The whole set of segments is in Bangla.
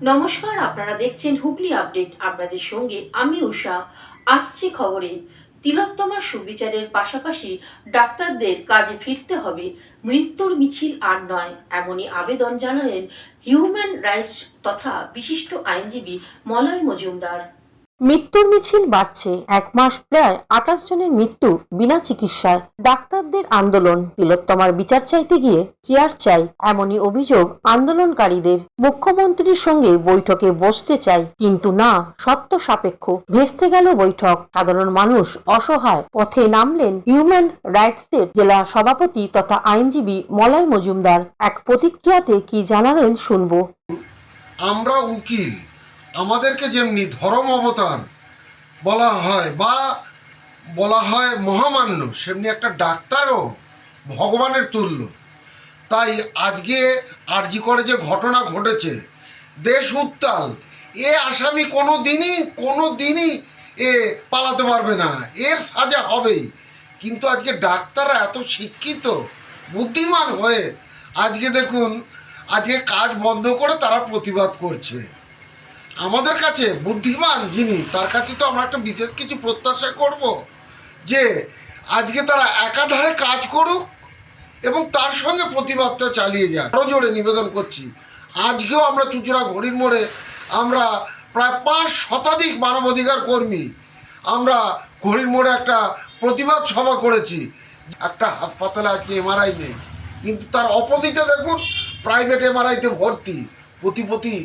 নমস্কার, আপনারা দেখছেন হুগলি আপডেট। আপনাদের সঙ্গে আমি উষা। আসছি খবরে। তিলোত্তমার সুবিচারের পাশাপাশি ডাক্তারদের কাজে ফিরতে হবে, মৃত্যুর মিছিল আর নয়, এমনই আবেদন জানালেন হিউম্যান রাইটস তথা বিশিষ্ট আইনজীবী মলয় মজুমদার। মৃত্যুর মিছিল বাড়ছে। এক মাস প্রায় 28 জনের মৃত্যু বিনা চিকিৎসায়। ডাক্তারদের আন্দোলন, তিলোত্তমার বিচার চাইতে গিয়ে চেয়ার চাই, এমনই অভিযোগ আন্দোলনকারীদের। মুখ্যমন্ত্রীর সঙ্গে বৈঠকে বসতে চাই, কিন্তু না, শর্ত সাপেক্ষ। ভেস্তে গেল বৈঠক। সাধারণ মানুষ অসহায়। পথে নামলেন হিউম্যান রাইটসের জেলা সভাপতি তথা আইনজীবী মলয় মজুমদার। এক প্রতিক্রিয়াতে কি জানালেন শুনবো। আমরা উকিল, আমাদেরকে যেমনি ধর্ম অবতার বলা হয় বা বলা হয় মহামান্য, সেমনি একটা ডাক্তারও ভগবানের তুল্য। তাই আজকে আরজি করে যে ঘটনা ঘটেছে, দেশ উত্তাল। এ আসামি কোনো দিনই এ পালাতে পারবে না, এর সাজা হবেই। কিন্তু আজকে ডাক্তাররা এত শিক্ষিত বুদ্ধিমান হয়ে আজকে দেখুন, আজকে কাজ বন্ধ করে তারা প্রতিবাদ করছে। আমাদের কাছে বুদ্ধিমান যিনি, তার কাছে তো আমরা একটা বিশেষ কিছু প্রত্যাশা করব, যে আজকে তারা একাধারে কাজ করুক এবং তার সঙ্গে প্রতিবাদটা চালিয়ে যাক। আরও জোরে নিবেদন করছি, আজকেও আমরা চুঁচুড়া ঘড়ির মোড়ে আমরা প্রায় 5 শতাধিক মানবাধিকার কর্মী আমরা ঘড়ির মোড়ে একটা প্রতিবাদ সভা করেছি। একটা হাসপাতালে আজকে এমআরআই নেই, কিন্তু তার অপোজিটে দেখুন প্রাইভেট এমআরআইতে ভর্তি, প্রতি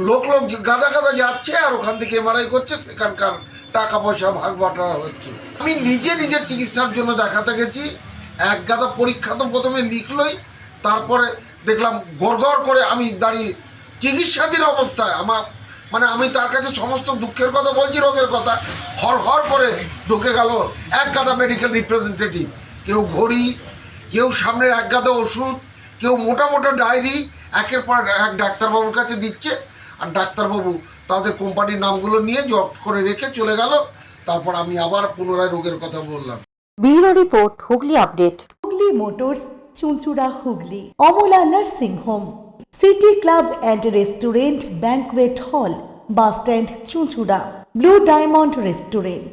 লোক গাদা যাচ্ছে আর ওখান থেকে এমআরআই করছে, সেখানকার টাকা পয়সা ভাগ বাটোয়ারা হচ্ছে। আমি নিজের চিকিৎসার জন্য দেখাতে গেছি, এক গাদা পরীক্ষা তো প্রথমে লিখলই, তারপরে দেখলাম গড়গড় করে আমি দাঁড়িয়ে চিকিৎসাধীন অবস্থায় আমি তার কাছে সমস্ত দুঃখের কথা বলছি, রোগের কথা, হর করে ঢুকে গেল এক গাদা মেডিকেল রিপ্রেজেন্টেটিভ। কেউ ঘড়ি, কেউ সামনের এক গাদা ওষুধ, কেউ মোটা ডায়েরি একের পর এক ডাক্তারবাবুর কাছে দিচ্ছে, আর ডাক্তারবাবু তাদের কোম্পানির নামগুলো নিয়ে জব্দ করে রেখে চলে গেল। তারপর আমি আবার পুনরায় রোগের কথা বললাম। Bureau report, Hooghly update. Hooghly motors, Chuchura, Hooghly. Amala nursing home, city club and restaurant, banquet হল, বাস স্ট্যান্ড, চুঁচুড়া। Blue diamond restaurant.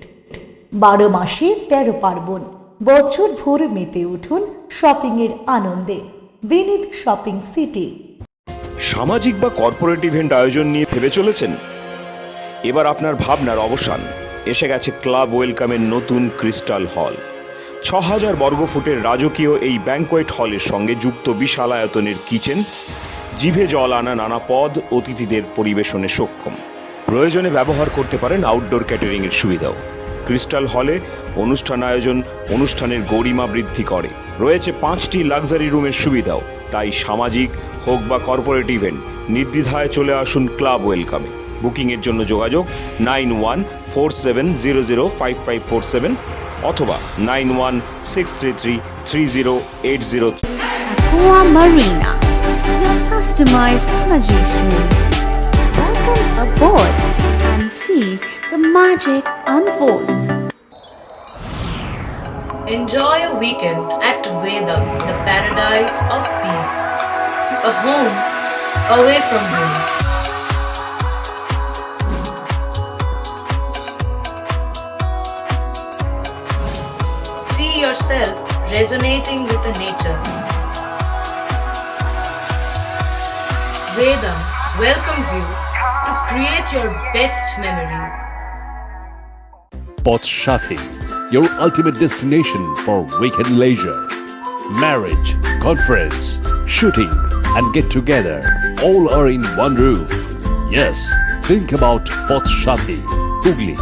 12 মাসে 13 পার্বণ, বছর ভোর মেতে উঠুন শপিংয়ের আনন্দে। বিনীত শপিং সিটি। সামাজিক বা কর্পোরেট ইভেন্ট আয়োজন নিয়ে ভেবে চলেছেন? এবার আপনার ভাবনার অবসান। এসে গেছে ক্লাব ওয়েলকামের নতুন ক্রিস্টাল হল। 6000 বর্গফুটের রাজকীয় এই ব্যাংকোয়েট হলের সঙ্গে যুক্ত বিশাল আয়তনের কিচেন, জিভে জল আনা নানা পদ অতিথিদের পরিবেশনে সক্ষম। প্রয়োজনে ব্যবহার করতে পারেন আউটডোর ক্যাটারিংয়ের সুবিধাও। ক্রিস্টাল হলে অনুষ্ঠান আয়োজন অনুষ্ঠানের গরিমা বৃদ্ধি করে। রয়েছে 5টি লাক্সারি রুমের সুবিধাও। তাই সামাজিক হোক বা কর্পোরেট ইভেন্ট, নির্দ্বিধায় চলে আসুন ক্লাব ওয়েলকামে। বুকিংয়ের জন্য যোগাযোগ 9147005547 অথবা 9163330803। Aqua Marina, your customized magician. Welcome aboard and see the magic unfold. Enjoy a weekend at Vedam, the paradise of peace. A home away from home. See yourself resonating with the nature. Vedam welcomes you to create your best memories. Pothshathi, your ultimate destination for weekend leisure. Marriage, conference, shooting and get together all are in one roof. Yes, think about Pothshathi, Hugli.